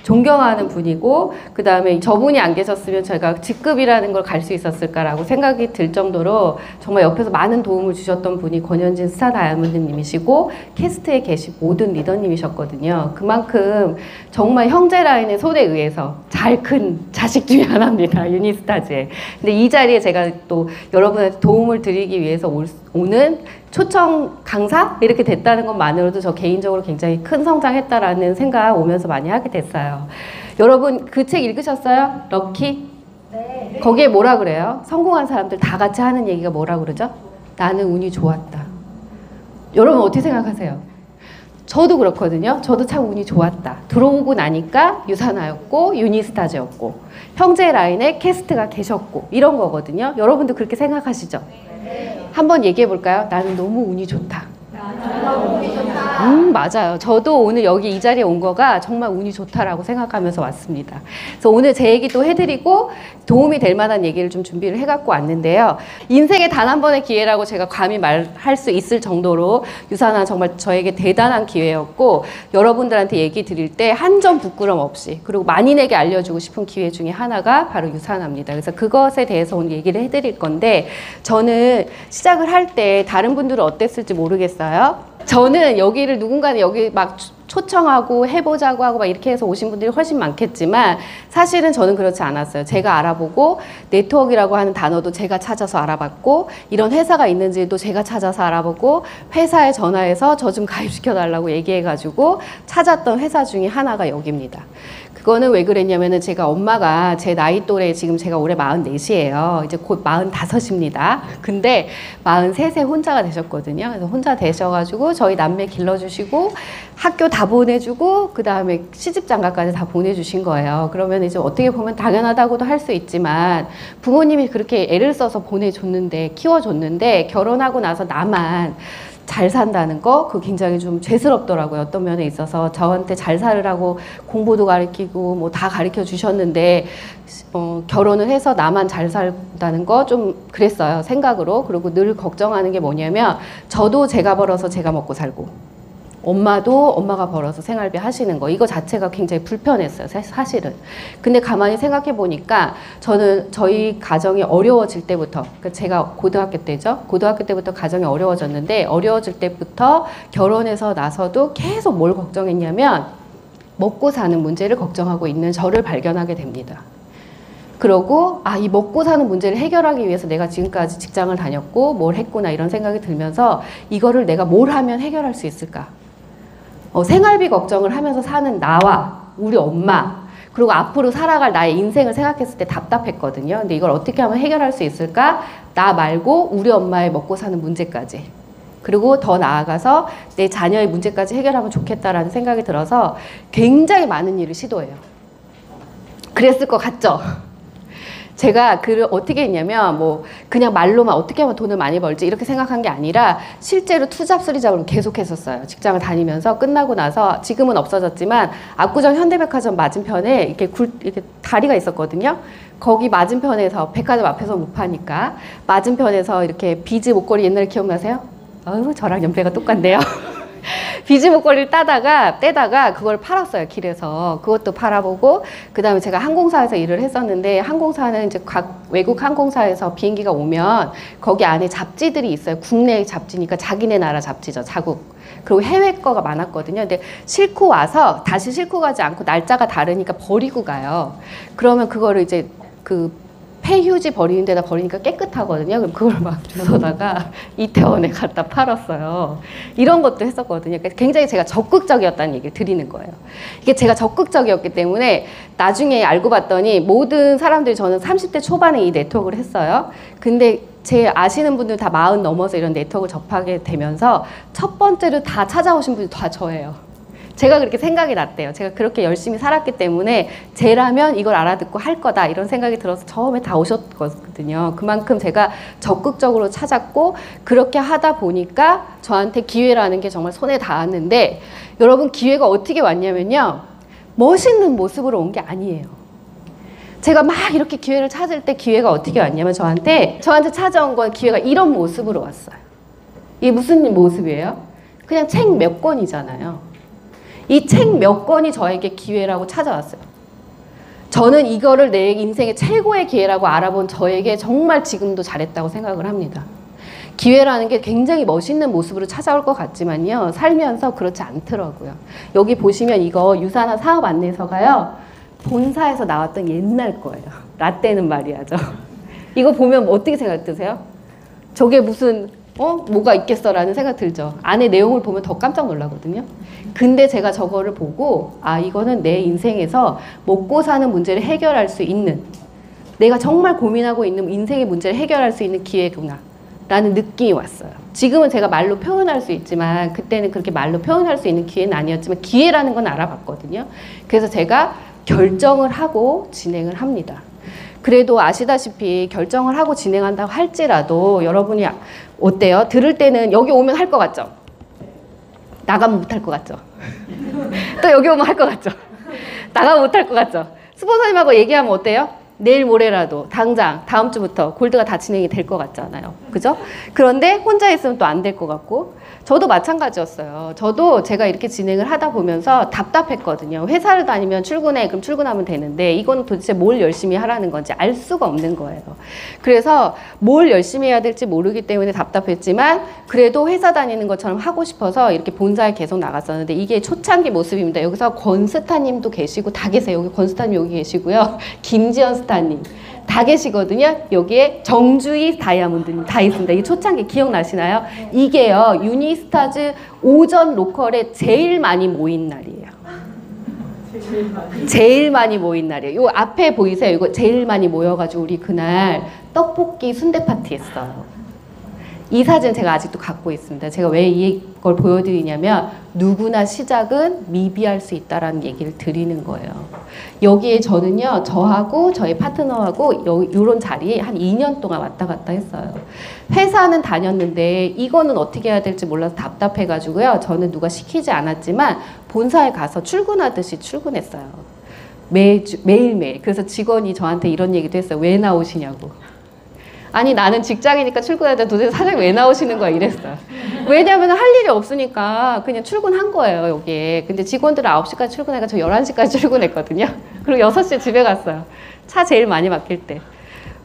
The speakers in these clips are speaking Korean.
존경하는 분이고, 그 다음에 저분이 안 계셨으면 제가 직급이라는 걸 갈 수 있었을까라고 생각이 들 정도로 정말 옆에서 많은 도움을 주셨던 분이 권현진 스타 다이아몬드님이시고 캐스트에 계신 모든 리더님이셨거든요. 그만큼 정말 형제 라인의 손에 의해서 잘 큰 자식 중에 하나입니다. 유니스타즈에. 근데 이 자리에 제가 또 여러분한테 도움을 드리기 위해서 오는 초청 강사 이렇게 됐다는 것만으로도 저 개인적으로 굉장히 큰 성장했다라는 생각 오면서 많이 하게 됐어요. 여러분 그 책 읽으셨어요? 럭키? 네. 거기에 뭐라 그래요? 성공한 사람들 다 같이 하는 얘기가 뭐라 그러죠? 나는 운이 좋았다. 여러분 어떻게 생각하세요? 저도 그렇거든요. 저도 참 운이 좋았다. 들어오고 나니까 유산하였고 유니스타즈였고 형제 라인에 캐스트가 계셨고 이런 거거든요. 여러분도 그렇게 생각하시죠? 네. 한번 얘기해 볼까요? 나는 너무 운이 좋다. 맞아요. 저도 오늘 여기 이 자리에 온 거가 정말 운이 좋다라고 생각하면서 왔습니다. 그래서 오늘 제 얘기 또 해드리고 도움이 될 만한 얘기를 좀 준비를 해갖고 왔는데요. 인생의 단 한 번의 기회라고 제가 감히 말할 수 있을 정도로 유산한 정말 저에게 대단한 기회였고 여러분들한테 얘기 드릴 때 한 점 부끄럼 없이 그리고 만인에게 알려주고 싶은 기회 중에 하나가 바로 유산합니다. 그래서 그것에 대해서 오늘 얘기를 해드릴 건데 저는 시작을 할 때 다른 분들은 어땠을지 모르겠어요. 저는 여기를 누군가는 여기 막 초청하고 해보자고 하고 막 이렇게 해서 오신 분들이 훨씬 많겠지만 사실은 저는 그렇지 않았어요. 제가 알아보고 네트워크라고 하는 단어도 제가 찾아서 알아봤고 이런 회사가 있는지도 제가 찾아서 알아보고 회사에 전화해서 저 좀 가입시켜 달라고 얘기해가지고 찾았던 회사 중에 하나가 여기입니다. 그거는 왜 그랬냐면은 제가 엄마가 제 나이 또래 지금 제가 올해 44이에요. 이제 곧 45입니다. 근데 43세 혼자가 되셨거든요. 그래서 혼자 되셔가지고 저희 남매 길러주시고 학교 다 보내주고 그 다음에 시집 장가까지 다 보내주신 거예요. 그러면 이제 어떻게 보면 당연하다고도 할 수 있지만 부모님이 그렇게 애를 써서 보내줬는데 키워줬는데 결혼하고 나서 나만 잘 산다는 거 그거 굉장히 좀 죄스럽더라고요. 어떤 면에 있어서 저한테 잘 살으라고 공부도 가르치고 뭐 다 가르쳐 주셨는데 결혼을 해서 나만 잘 살다는 거 좀 그랬어요. 생각으로. 그리고 늘 걱정하는 게 뭐냐면 저도 제가 벌어서 제가 먹고 살고 엄마도 엄마가 벌어서 생활비 하시는 거 이거 자체가 굉장히 불편했어요. 사실은. 근데 가만히 생각해 보니까 저는 저희 가정이 어려워질 때부터 그러니까 제가 고등학교 때죠. 고등학교 때부터 가정이 어려워졌는데 어려워질 때부터 결혼해서 나서도 계속 뭘 걱정했냐면 먹고 사는 문제를 걱정하고 있는 저를 발견하게 됩니다. 그러고 이 먹고 사는 문제를 해결하기 위해서 내가 지금까지 직장을 다녔고 뭘 했구나 이런 생각이 들면서 이거를 내가 뭘 하면 해결할 수 있을까? 생활비 걱정을 하면서 사는 나와 우리 엄마 그리고 앞으로 살아갈 나의 인생을 생각했을 때 답답했거든요. 근데 이걸 어떻게 하면 해결할 수 있을까? 나 말고 우리 엄마의 먹고 사는 문제까지 그리고 더 나아가서 내 자녀의 문제까지 해결하면 좋겠다라는 생각이 들어서 굉장히 많은 일을 시도해요. 그랬을 것 같죠? 제가 글을 어떻게 했냐면 뭐 그냥 말로만 어떻게 하면 돈을 많이 벌지 이렇게 생각한 게 아니라 실제로 투잡3잡으로 계속 했었어요. 직장을 다니면서 끝나고 나서 지금은 없어졌지만 압구정 현대백화점 맞은편에 이렇게 다리가 있었거든요. 거기 맞은편에서 백화점 앞에서 못 파니까 맞은편에서 이렇게 비즈 목걸이 옛날에 기억나세요? 저랑 연배가 똑같네요. 비즈 목걸이를 떼다가 그걸 팔았어요. 길에서. 그것도 팔아보고 그 다음에 제가 항공사에서 일을 했었는데 항공사는 이제 각 외국 항공사에서 비행기가 오면 거기 안에 잡지들이 있어요. 국내 잡지니까 자기네 나라 잡지죠. 자국. 그리고 해외 거가 많았거든요. 근데 싣고 와서 다시 싣고 가지 않고 날짜가 다르니까 버리고 가요. 그러면 그거를 이제 폐휴지 버리는 데다 버리니까 깨끗하거든요. 그럼 그걸 막 주워다가 이태원에 갖다 팔았어요. 이런 것도 했었거든요. 그러니까 굉장히 제가 적극적이었다는 얘기를 드리는 거예요. 이게 제가 적극적이었기 때문에 나중에 알고 봤더니 모든 사람들이 저는 30대 초반에 이 네트워크를 했어요. 근데 제 아시는 분들 다 40 넘어서 이런 네트워크를 접하게 되면서 첫 번째로 다 찾아오신 분이 다 저예요. 제가 그렇게 생각이 났대요. 제가 그렇게 열심히 살았기 때문에 쟤라면 이걸 알아듣고 할 거다 이런 생각이 들어서 처음에 다 오셨거든요. 그만큼 제가 적극적으로 찾았고 그렇게 하다 보니까 저한테 기회라는 게 정말 손에 닿았는데 여러분 기회가 어떻게 왔냐면요. 멋있는 모습으로 온 게 아니에요. 제가 막 이렇게 기회를 찾을 때 기회가 어떻게 왔냐면 저한테 찾아온 건 기회가 이런 모습으로 왔어요. 이게 무슨 모습이에요? 그냥 책 몇 권이잖아요. 이 책 몇 권이 저에게 기회라고 찾아왔어요. 저는 이거를 내 인생의 최고의 기회라고 알아본 저에게 정말 지금도 잘했다고 생각을 합니다. 기회라는 게 굉장히 멋있는 모습으로 찾아올 것 같지만요. 살면서 그렇지 않더라고요. 여기 보시면 이거 유산화 사업 안내서가요. 본사에서 나왔던 옛날 거예요. 나 때는 말이야죠. 이거 보면 어떻게 생각 드세요? 저게 무슨 뭐가 있겠어라는 생각 들죠. 안에 내용을 보면 더 깜짝 놀라거든요. 근데 제가 저거를 보고 이거는 내 인생에서 먹고 사는 문제를 해결할 수 있는, 내가 정말 고민하고 있는 인생의 문제를 해결할 수 있는 기회구나 라는 느낌이 왔어요. 지금은 제가 말로 표현할 수 있지만 그때는 그렇게 말로 표현할 수 있는 기회는 아니었지만 기회라는 건 알아봤거든요. 그래서 제가 결정을 하고 진행을 합니다. 그래도 아시다시피 결정을 하고 진행한다고 할지라도 여러분이 어때요? 들을 때는 여기 오면 할 것 같죠? 나가면 못할 것 같죠? 또 여기 오면 할 것 같죠? 나가면 못할 것 같죠? 스폰서님하고 얘기하면 어때요? 내일 모레라도 당장 다음 주부터 골드가 다 진행이 될 것 같잖아요. 그죠? 그런데 혼자 있으면 또 안 될 것 같고, 저도 마찬가지였어요. 저도 제가 이렇게 진행을 하다 보면서 답답했거든요. 회사를 다니면 출근해, 그럼 출근하면 되는데 이건 도대체 뭘 열심히 하라는 건지 알 수가 없는 거예요. 그래서 뭘 열심히 해야 될지 모르기 때문에 답답했지만 그래도 회사 다니는 것처럼 하고 싶어서 이렇게 본사에 계속 나갔었는데 이게 초창기 모습입니다. 여기서 권스타님도 계시고 다 계세요. 여기 권스타님 여기 계시고요. 김지연 스타님 다 계시거든요. 여기에 정주희 다이아몬드님 다 있습니다. 이 초창기 기억나시나요? 이게요, 유니스타즈 오전 로컬에 제일 많이 모인 날이에요. 제일 많이 모인 날이에요. 요 앞에 보이세요? 이거 제일 많이 모여가지고 우리 그날 떡볶이 순대 파티 했어요. 이 사진 제가 아직도 갖고 있습니다. 제가 왜 이걸 보여드리냐면 누구나 시작은 미비할 수 있다라는 얘기를 드리는 거예요. 여기에 저는요, 저하고 저희 파트너하고 이런 자리에 한 2년 동안 왔다 갔다 했어요. 회사는 다녔는데 이거는 어떻게 해야 될지 몰라서 답답해가지고요. 저는 누가 시키지 않았지만 본사에 가서 출근하듯이 출근했어요. 매일매일. 그래서 직원이 저한테 이런 얘기도 했어요. 왜 나오시냐고. 아니 나는 직장이니까 출근할 때 도대체 사장님 왜 나오시는 거야 이랬어요. 왜냐하면 할 일이 없으니까 그냥 출근한 거예요 여기에. 근데 직원들은 9시까지 출근하니까 저 11시까지 출근했거든요. 그리고 6시에 집에 갔어요. 차 제일 많이 막힐 때.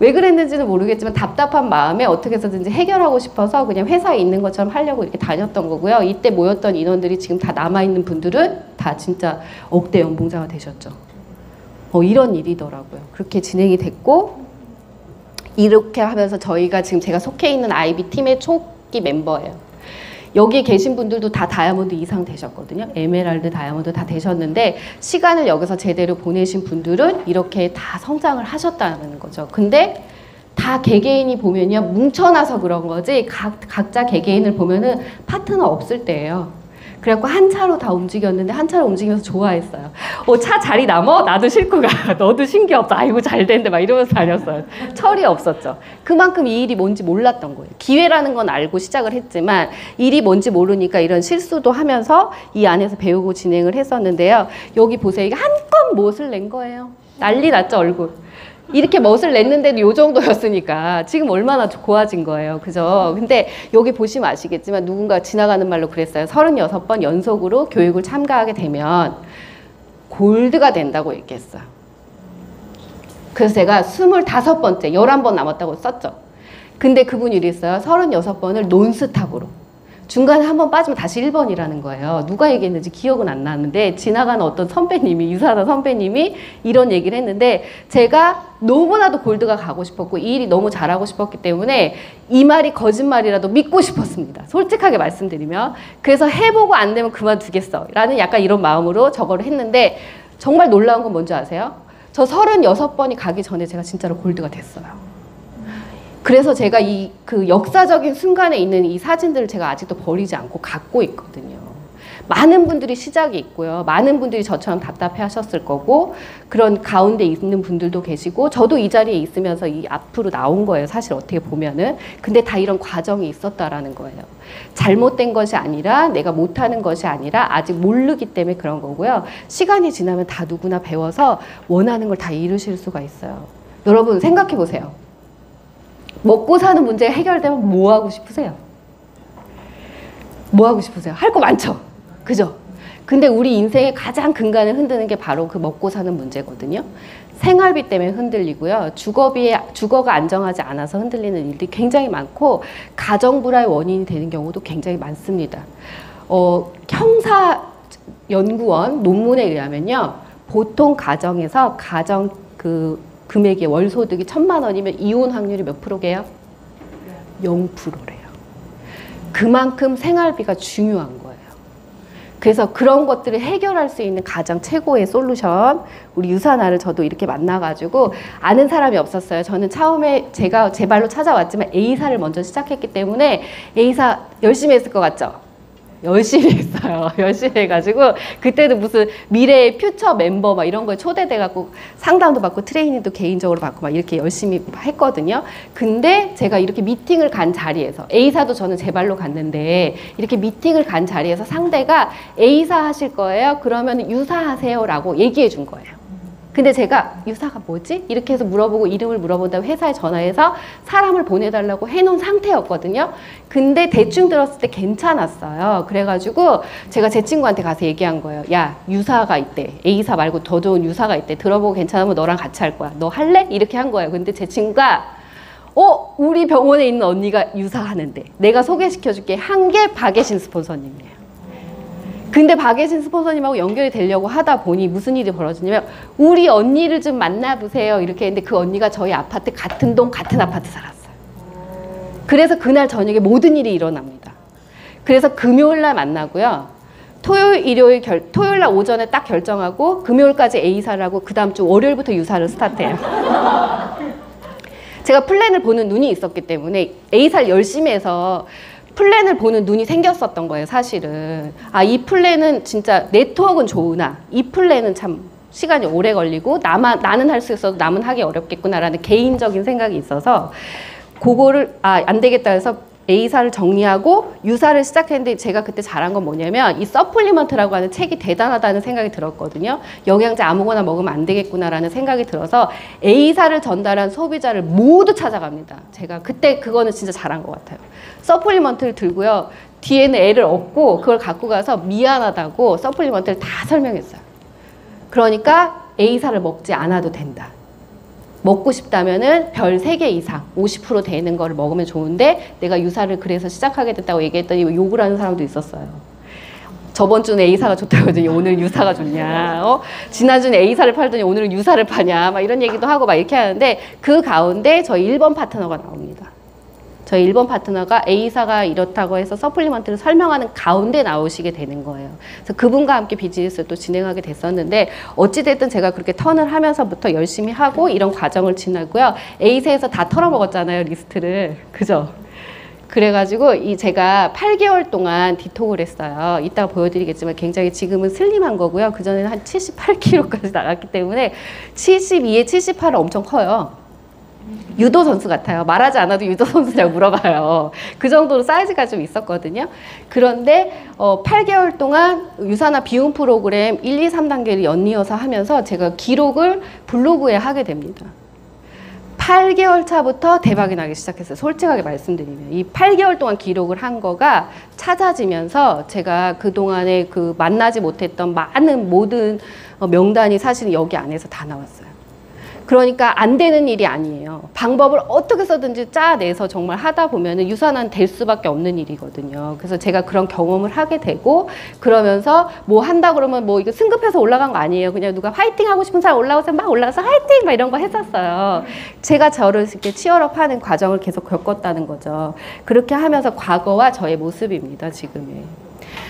왜 그랬는지는 모르겠지만 답답한 마음에 어떻게 해서든지 해결하고 싶어서 그냥 회사에 있는 것처럼 하려고 이렇게 다녔던 거고요. 이때 모였던 인원들이 지금 다 남아있는 분들은 다 진짜 억대 연봉자가 되셨죠. 이런 일이더라고요. 그렇게 진행이 됐고 이렇게 하면서 저희가 지금 제가 속해 있는 IB 팀의 초기 멤버예요. 여기 계신 분들도 다 다이아몬드 이상 되셨거든요. 에메랄드, 다이아몬드 다 되셨는데 시간을 여기서 제대로 보내신 분들은 이렇게 다 성장을 하셨다는 거죠. 근데 다 개개인이 보면요. 뭉쳐나서 그런 거지 각자 개개인을 보면은 파트너 없을 때예요. 그래갖고 한 차로 다 움직였는데 한 차로 움직이면서 좋아했어요. 차 자리 남어? 나도 싣고 가. 너도 신기 없어. 아이고 잘 됐는데 막 이러면서 다녔어요. 철이 없었죠. 그만큼 이 일이 뭔지 몰랐던 거예요. 기회라는 건 알고 시작을 했지만 일이 뭔지 모르니까 이런 실수도 하면서 이 안에서 배우고 진행을 했었는데요. 여기 보세요. 이게 한껏 못을 낸 거예요. 난리 났죠 얼굴. 이렇게 멋을 냈는데도 요 정도였으니까 지금 얼마나 고와진 거예요. 그죠? 근데 여기 보시면 아시겠지만 누군가 지나가는 말로 그랬어요. 36번 연속으로 교육을 참가하게 되면 골드가 된다고 얘기했어요. 그래서 제가 25번째, 11번 남았다고 썼죠. 근데 그분이 이랬어요. 36번을 논스탑으로. 중간에 한 번 빠지면 다시 1번이라는 거예요. 누가 얘기했는지 기억은 안 나는데 지나가는 어떤 선배님이, 유사하다 선배님이 이런 얘기를 했는데 제가 너무나도 골드가 가고 싶었고 이 일이 너무 잘하고 싶었기 때문에 이 말이 거짓말이라도 믿고 싶었습니다. 솔직하게 말씀드리면. 그래서 해보고 안 되면 그만두겠어 라는 약간 이런 마음으로 저거를 했는데 정말 놀라운 건 뭔지 아세요? 저 36번이 가기 전에 제가 진짜로 골드가 됐어요. 그래서 제가 그 역사적인 순간에 있는 이 사진들을 제가 아직도 버리지 않고 갖고 있거든요. 많은 분들이 시작이 있고요. 많은 분들이 저처럼 답답해 하셨을 거고 그런 가운데 있는 분들도 계시고 저도 이 자리에 있으면서 이 앞으로 나온 거예요. 사실 어떻게 보면은. 근데 다 이런 과정이 있었다라는 거예요. 잘못된 것이 아니라 내가 못하는 것이 아니라 아직 모르기 때문에 그런 거고요. 시간이 지나면 다 누구나 배워서 원하는 걸 다 이루실 수가 있어요. 여러분 생각해 보세요. 먹고 사는 문제 해결되면 뭐 하고 싶으세요? 뭐 하고 싶으세요? 할 거 많죠? 그죠? 근데 우리 인생의 가장 근간을 흔드는 게 바로 그 먹고 사는 문제거든요. 생활비 때문에 흔들리고요. 주거가 안정하지 않아서 흔들리는 일들이 굉장히 많고 가정불화의 원인이 되는 경우도 굉장히 많습니다. 형사연구원 논문에 의하면요. 보통 가정에서 가정 그 금액의 월소득이 1,000만 원이면 이혼 확률이 몇 프로게요? 0%래요. 그만큼 생활비가 중요한 거예요. 그래서 그런 것들을 해결할 수 있는 가장 최고의 솔루션, 우리 유사나를 저도 이렇게 만나가지고 아는 사람이 없었어요. 저는 처음에 제가 제 발로 찾아왔지만 A사를 먼저 시작했기 때문에 A사 열심히 했을 것 같죠? 열심히 했어요. 열심히 해가지고 그때도 무슨 미래의 퓨처 멤버 막 이런 거에 초대돼갖고 상담도 받고 트레이닝도 개인적으로 받고 막 이렇게 열심히 했거든요. 근데 제가 이렇게 미팅을 간 자리에서 A사도 저는 제 발로 갔는데 이렇게 미팅을 간 자리에서 상대가 A사 하실 거예요? 그러면 유사하세요? 라고 얘기해 준 거예요. 근데 제가 유사가 뭐지? 이렇게 해서 물어보고 이름을 물어본다고 회사에 전화해서 사람을 보내달라고 해놓은 상태였거든요. 근데 대충 들었을 때 괜찮았어요. 그래가지고 제가 제 친구한테 가서 얘기한 거예요. 야, 유사가 있대. A사 말고 더 좋은 유사가 있대. 들어보고 괜찮으면 너랑 같이 할 거야. 너 할래? 이렇게 한 거예요. 근데 제 친구가 우리 병원에 있는 언니가 유사하는데 내가 소개시켜줄게. 한 게 박예신 스폰서님이에요. 근데 박예신 스폰서님하고 연결이 되려고 하다 보니 무슨 일이 벌어지냐면 우리 언니를 좀 만나보세요 이렇게 했는데 그 언니가 저희 아파트 같은 동 같은 아파트 살았어요. 그래서 그날 저녁에 모든 일이 일어납니다. 그래서 금요일 날 만나고요. 토요일 날 오전에 딱 결정하고 금요일까지 A사를 하고 그 다음 주 월요일부터 유사를 스타트해요. 제가 플랜을 보는 눈이 있었기 때문에 A사를 열심히 해서 플랜을 보는 눈이 생겼었던 거예요, 사실은. 이 플랜은 진짜 네트워크는 좋으나 이 플랜은 참 시간이 오래 걸리고 나는 할 수 있어도 남은 하기 어렵겠구나라는 개인적인 생각이 있어서 그거를 안 되겠다 해서 A사를 정리하고 유사를 시작했는데 제가 그때 잘한 건 뭐냐면 이 서플리먼트라고 하는 책이 대단하다는 생각이 들었거든요. 영양제 아무거나 먹으면 안 되겠구나라는 생각이 들어서 A사를 전달한 소비자를 모두 찾아갑니다. 제가 그때 그거는 진짜 잘한 것 같아요. 서플리먼트를 들고요. 뒤에는 애를 얻고 그걸 갖고 가서 미안하다고 서플리먼트를 다 설명했어요. 그러니까 A사를 먹지 않아도 된다. 먹고 싶다면은 별 3개 이상 50% 되는 거를 먹으면 좋은데 내가 유사를 그래서 시작하게 됐다고 얘기했더니 욕을 하는 사람도 있었어요. 저번 주는 A사가 좋다고 하더니 오늘 유사가 좋냐. 지난주는 A사를 팔더니 오늘은 유사를 파냐. 막 이런 얘기도 하고 막 이렇게 하는데 그 가운데 저희 1번 파트너가 나옵니다. 저희 1번 파트너가 A사가 이렇다고 해서 서플리먼트를 설명하는 가운데 나오시게 되는 거예요. 그래서 그분과 함께 비즈니스를 또 진행하게 됐었는데 어찌됐든 제가 그렇게 턴을 하면서부터 열심히 하고 이런 과정을 지나고요. A사에서 다 털어먹었잖아요, 리스트를. 그죠? 그래가지고 제가 8개월 동안 디톡을 했어요. 이따가 보여드리겠지만 굉장히 지금은 슬림한 거고요. 그전에는 한 78kg까지 나갔기 때문에 72에 78은 엄청 커요. 유도 선수 같아요. 말하지 않아도 유도 선수냐고 물어봐요. 그 정도로 사이즈가 좀 있었거든요. 그런데 8개월 동안 유사나 비움 프로그램 1, 2, 3단계를 연이어서 하면서 제가 기록을 블로그에 하게 됩니다. 8개월 차부터 대박이 나기 시작했어요. 솔직하게 말씀드리면. 이 8개월 동안 기록을 한 거가 찾아지면서 제가 그동안에 그 만나지 못했던 많은 모든 명단이 사실은 여기 안에서 다 나왔어요. 그러니까 안 되는 일이 아니에요. 방법을 어떻게 써든지 짜내서 정말 하다 보면은 유산은 될 수밖에 없는 일이거든요. 그래서 제가 그런 경험을 하게 되고 그러면서 뭐 한다 그러면 뭐 이거 승급해서 올라간 거 아니에요. 그냥 누가 화이팅 하고 싶은 사람 올라오세요. 막 올라가서 화이팅 막 이런 거 했었어요. 제가 저를 이렇게 치열업하는 과정을 계속 겪었다는 거죠. 그렇게 하면서 과거와 저의 모습입니다. 지금의.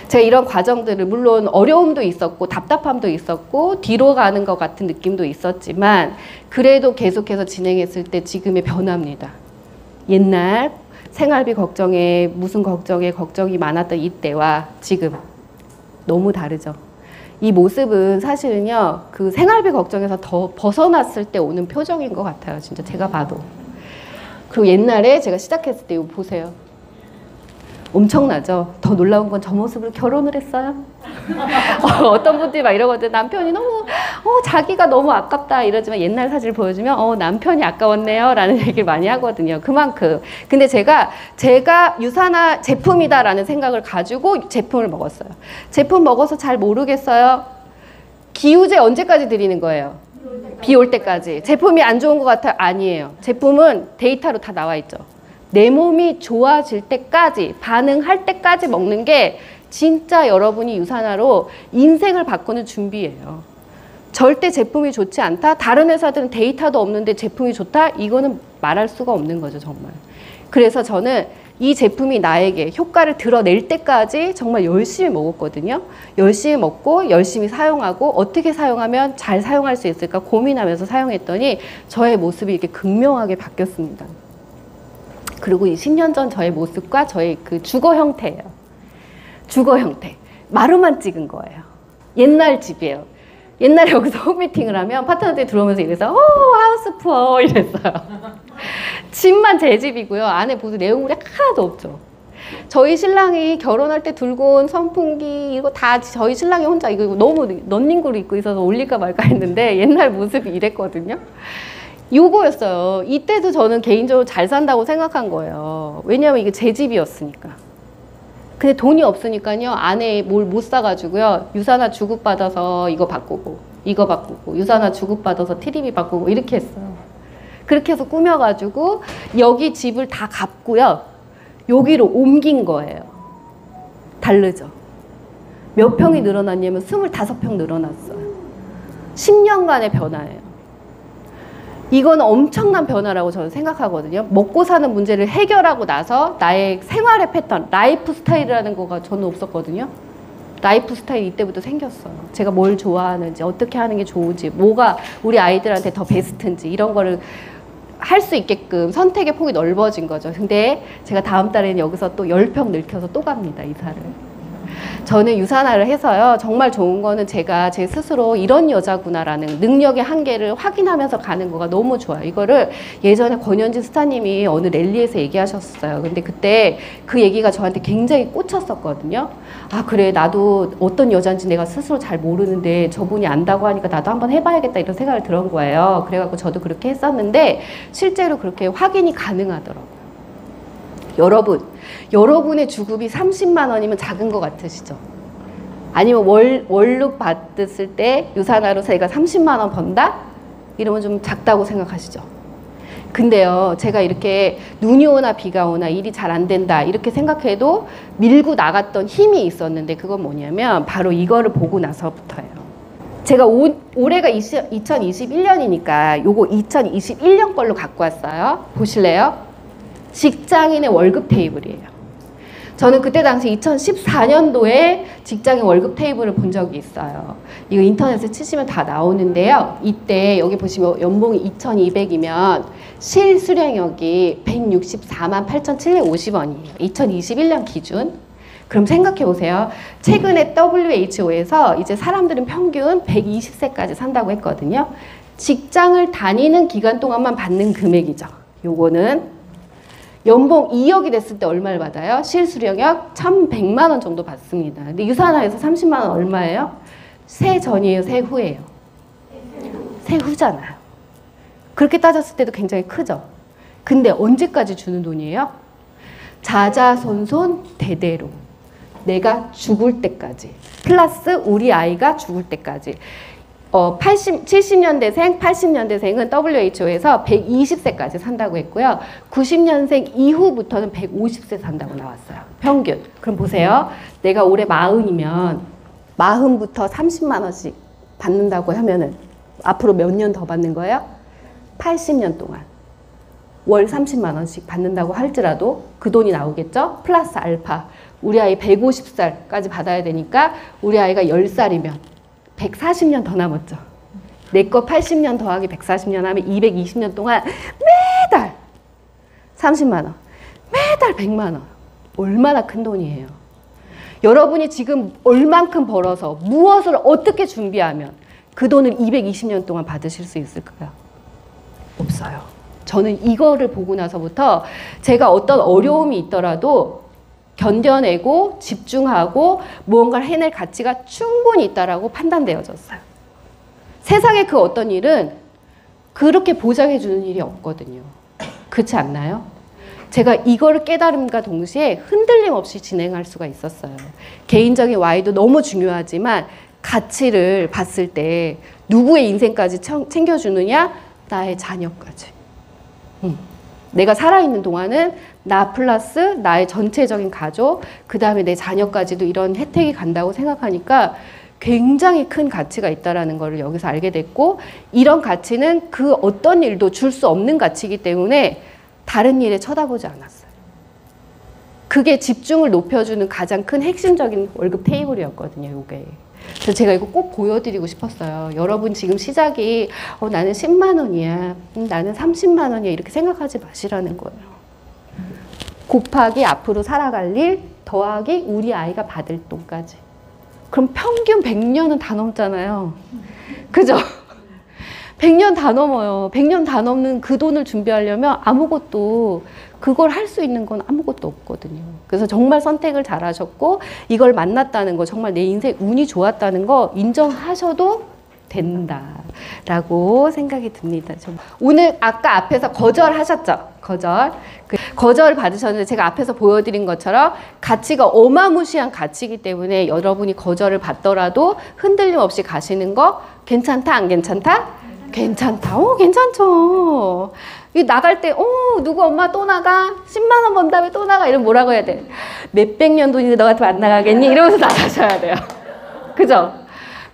제가 이런 과정들을 물론 어려움도 있었고 답답함도 있었고 뒤로 가는 것 같은 느낌도 있었지만 그래도 계속해서 진행했을 때 지금의 변화입니다. 옛날 생활비 걱정에 무슨 걱정이 많았던 이때와 지금 너무 다르죠. 이 모습은 사실은요 그 생활비 걱정에서 더 벗어났을 때 오는 표정인 것 같아요. 진짜 제가 봐도. 그리고 옛날에 제가 시작했을 때 이거 보세요. 엄청나죠. 더 놀라운 건 저 모습으로 결혼을 했어요. 어떤 분들이 막 이러거든. 남편이 너무 자기가 너무 아깝다 이러지만 옛날 사진을 보여주면 남편이 아까웠네요 라는 얘기를 많이 하거든요. 그만큼. 근데 제가 유산화 제품이다 라는 생각을 가지고 제품을 먹었어요. 제품 먹어서 잘 모르겠어요. 기우제 언제까지 드리는 거예요? 비 올 때까지. 제품이 안 좋은 것 같아요? 아니에요. 제품은 데이터로 다 나와 있죠. 내 몸이 좋아질 때까지, 반응할 때까지 먹는 게 진짜 여러분이 유산화로 인생을 바꾸는 준비예요. 절대 제품이 좋지 않다? 다른 회사들은 데이터도 없는데 제품이 좋다? 이거는 말할 수가 없는 거죠, 정말. 그래서 저는 이 제품이 나에게 효과를 드러낼 때까지 정말 열심히 먹었거든요. 열심히 먹고 열심히 사용하고 어떻게 사용하면 잘 사용할 수 있을까 고민하면서 사용했더니 저의 모습이 이렇게 극명하게 바뀌었습니다. 그리고 이 10년 전 저의 모습과 저의 그 주거 형태예요. 주거 형태. 마루만 찍은 거예요. 옛날 집이에요. 옛날에 여기서 홈미팅을 하면 파트너들이 들어오면서 이래서 하우스 푸어 이랬어요. 집만 제 집이고요. 안에 무슨 내용물이 하나도 없죠. 저희 신랑이 결혼할 때 들고 온 선풍기 이거 다 저희 신랑이 혼자 이거 너무 런닝구를 입고 있어서 올릴까 말까 했는데 옛날 모습이 이랬거든요. 요거였어요. 이때도 저는 개인적으로 잘 산다고 생각한 거예요. 왜냐하면 이게 제 집이었으니까. 근데 돈이 없으니까요. 안에 뭘 못 사가지고요. 유산화 주급받아서 이거 바꾸고 이거 바꾸고 유산화 주급받아서 TDB 바꾸고 이렇게 했어요. 그렇게 해서 꾸며가지고 여기 집을 다 갚고요. 여기로 옮긴 거예요. 다르죠. 몇 평이 늘어났냐면 25평 늘어났어요. 10년간의 변화예요. 이건 엄청난 변화라고 저는 생각하거든요. 먹고 사는 문제를 해결하고 나서 나의 생활의 패턴, 라이프 스타일이라는 거가 저는 없었거든요. 라이프 스타일이 이때부터 생겼어요. 제가 뭘 좋아하는지, 어떻게 하는 게 좋은지, 뭐가 우리 아이들한테 더 베스트인지 이런 거를 할 수 있게끔 선택의 폭이 넓어진 거죠. 근데 제가 다음 달에는 여기서 또 10평 늙혀서 또 갑니다, 이사를. 저는 유산화를 해서요. 정말 좋은 거는 제가 제 스스로 이런 여자구나라는 능력의 한계를 확인하면서 가는 거가 너무 좋아요. 이거를 예전에 권현진 스타님이 어느 랠리에서 얘기하셨어요. 근데 그때 그 얘기가 저한테 굉장히 꽂혔었거든요. 아 그래 나도 어떤 여자인지 내가 스스로 잘 모르는데 저분이 안다고 하니까 나도 한번 해봐야겠다 이런 생각을 들은 거예요. 그래갖고 저도 그렇게 했었는데 실제로 그렇게 확인이 가능하더라고요. 여러분의 주급이 30만 원이면 작은 것 같으시죠? 아니면 월급 받았을 때 유산화로 제가 30만 원 번다? 이러면 좀 작다고 생각하시죠? 근데요, 제가 이렇게 눈이 오나 비가 오나 일이 잘 안 된다 이렇게 생각해도 밀고 나갔던 힘이 있었는데 그건 뭐냐면 바로 이거를 보고 나서부터예요. 제가 올해가 2021년이니까 요거 2021년 걸로 갖고 왔어요. 보실래요? 직장인의 월급 테이블이에요. 저는 그때 당시 2014년도에 직장인 월급 테이블을 본 적이 있어요. 이거 인터넷에 치시면 다 나오는데요. 이때 여기 보시면 연봉이 2,200이면 실수령액이 164만 8,750원이에요. 2021년 기준. 그럼 생각해 보세요. 최근에 WHO에서 이제 사람들은 평균 120세까지 산다고 했거든요. 직장을 다니는 기간 동안만 받는 금액이죠. 요거는 연봉 2억이 됐을 때 얼마를 받아요? 실수령액 1,100만 원 정도 받습니다. 근데 유산화에서 30만 원 얼마예요? 세 전이에요? 세 후예요? 세 후잖아요. 그렇게 따졌을 때도 굉장히 크죠. 근데 언제까지 주는 돈이에요? 자자손손 대대로. 내가 죽을 때까지. 플러스 우리 아이가 죽을 때까지. 70년대생, 80년대생은 WHO에서 120세까지 산다고 했고요. 90년생 이후부터는 150세 산다고 나왔어요. 평균. 그럼 보세요. 내가 올해 40이면 40부터 30만 원씩 받는다고 하면은 앞으로 몇 년 더 받는 거예요? 80년 동안. 월 30만 원씩 받는다고 할지라도 그 돈이 나오겠죠? 플러스 알파. 우리 아이 150살까지 받아야 되니까 우리 아이가 10살이면 140년 더 남았죠. 내 거 80년 더하기 140년 하면 220년 동안 매달 30만 원, 매달 100만 원. 얼마나 큰 돈이에요. 여러분이 지금 얼만큼 벌어서 무엇을 어떻게 준비하면 그 돈을 220년 동안 받으실 수 있을까요? 없어요. 저는 이거를 보고 나서부터 제가 어떤 어려움이 있더라도 견뎌내고 집중하고 무언가를 해낼 가치가 충분히 있다라고 판단되어졌어요. 세상에 그 어떤 일은 그렇게 보장해 주는 일이 없거든요. 그렇지 않나요? 제가 이거를 깨달음과 동시에 흔들림 없이 진행할 수가 있었어요. 개인적인 Y도 너무 중요하지만 가치를 봤을 때 누구의 인생까지 챙겨주느냐? 나의 자녀까지. 내가 살아있는 동안은 나 플러스 나의 전체적인 가족, 그 다음에 내 자녀까지도 이런 혜택이 간다고 생각하니까 굉장히 큰 가치가 있다는 것을 여기서 알게 됐고, 이런 가치는 그 어떤 일도 줄 수 없는 가치이기 때문에 다른 일에 쳐다보지 않았어요. 그게 집중을 높여주는 가장 큰 핵심적인 월급 테이블이었거든요, 이게. 그래서 제가 이거 꼭 보여드리고 싶었어요. 여러분 지금 시작이 나는 10만 원이야, 나는 30만 원이야 이렇게 생각하지 마시라는 거예요. 곱하기 앞으로 살아갈 일 더하기 우리 아이가 받을 돈까지. 그럼 평균 100년은 다 넘잖아요. 그죠? 100년 다 넘어요. 100년 다 넘는 그 돈을 준비하려면 아무것도, 그걸 할 수 있는 건 아무것도 없거든요. 그래서 정말 선택을 잘하셨고 이걸 만났다는 거, 정말 내 인생 운이 좋았다는 거 인정하셔도 된다라고 생각이 듭니다. 오늘 아까 앞에서 거절하셨죠? 거절 받으셨는데 제가 앞에서 보여드린 것처럼 가치가 어마무시한 가치이기 때문에 여러분이 거절을 받더라도 흔들림 없이 가시는 거 괜찮다, 안 괜찮다? 괜찮다. 괜찮죠. 나갈 때, 누구 엄마 또 나가? 10만 원 번 다음에 또 나가? 이러면 뭐라고 해야 돼? 몇백 년 돈인데 너한테 안 나가겠니? 이러면서 나가셔야 돼요. 그죠?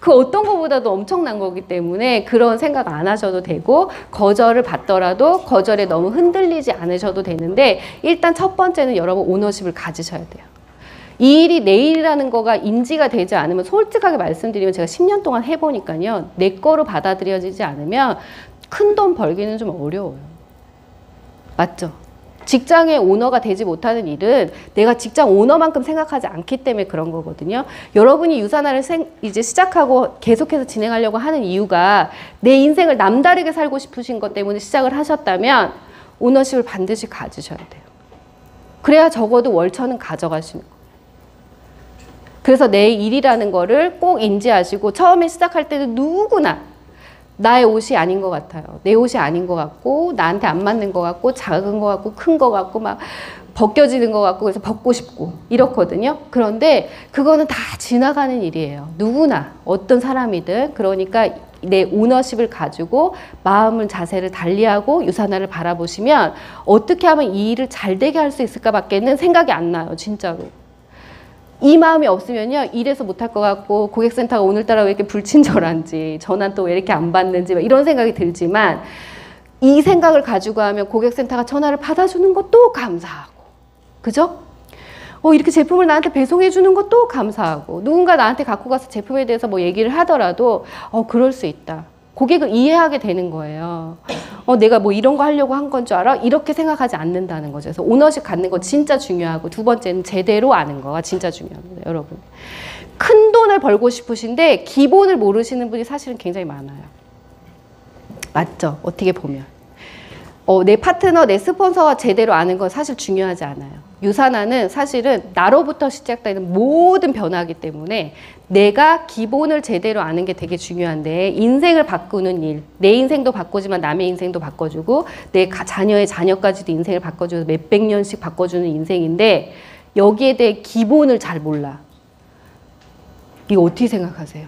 그 어떤 것보다도 엄청난 거기 때문에 그런 생각 안 하셔도 되고, 거절을 받더라도 거절에 너무 흔들리지 않으셔도 되는데, 일단 첫 번째는 여러분 오너십을 가지셔야 돼요. 이 일이 내 일이라는 거가 인지가 되지 않으면, 솔직하게 말씀드리면 제가 10년 동안 해보니까요, 내 거로 받아들여지지 않으면 큰 돈 벌기는 좀 어려워요. 맞죠? 직장의 오너가 되지 못하는 일은 내가 직장 오너만큼 생각하지 않기 때문에 그런 거거든요. 여러분이 유산화를 이제 시작하고 계속해서 진행하려고 하는 이유가 내 인생을 남다르게 살고 싶으신 것 때문에 시작을 하셨다면 오너십을 반드시 가지셔야 돼요. 그래야 적어도 월천은 가져가시는 거예요. 그래서 내 일이라는 거를 꼭 인지하시고, 처음에 시작할 때는 누구나 나의 옷이 아닌 것 같아요. 내 옷이 아닌 것 같고, 나한테 안 맞는 것 같고, 작은 것 같고, 큰 것 같고, 막 벗겨지는 것 같고, 그래서 벗고 싶고 이렇거든요. 그런데 그거는 다 지나가는 일이에요. 누구나, 어떤 사람이든. 그러니까 내 오너십을 가지고 마음을, 자세를 달리하고 유산화를 바라보시면 어떻게 하면 이 일을 잘 되게 할 수 있을까 밖에는 생각이 안 나요. 진짜로. 이 마음이 없으면요, 일해서 못할 것 같고, 고객센터가 오늘따라 왜 이렇게 불친절한지, 전화 또 왜 이렇게 안 받는지, 이런 생각이 들지만, 이 생각을 가지고 하면 고객센터가 전화를 받아주는 것도 감사하고, 그죠? 이렇게 제품을 나한테 배송해 주는 것도 감사하고, 누군가 나한테 갖고 가서 제품에 대해서 뭐 얘기를 하더라도, 그럴 수 있다. 고객을 이해하게 되는 거예요. 내가 뭐 이런 거 하려고 한 건 줄 알아? 이렇게 생각하지 않는다는 거죠. 그래서 오너십 갖는 거 진짜 중요하고, 두 번째는 제대로 아는 거가 진짜 중요합니다, 여러분. 큰 돈을 벌고 싶으신데 기본을 모르시는 분이 사실은 굉장히 많아요. 맞죠? 어떻게 보면. 내 파트너, 내 스폰서가 제대로 아는 건 사실 중요하지 않아요. 유산화는 사실은 나로부터 시작되는 모든 변화이기 때문에 내가 기본을 제대로 아는 게 되게 중요한데, 인생을 바꾸는 일, 내 인생도 바꾸지만 남의 인생도 바꿔주고 내 자녀의 자녀까지도 인생을 바꿔주고 몇백 년씩 바꿔주는 인생인데, 여기에 대해 기본을 잘 몰라. 이거 어떻게 생각하세요?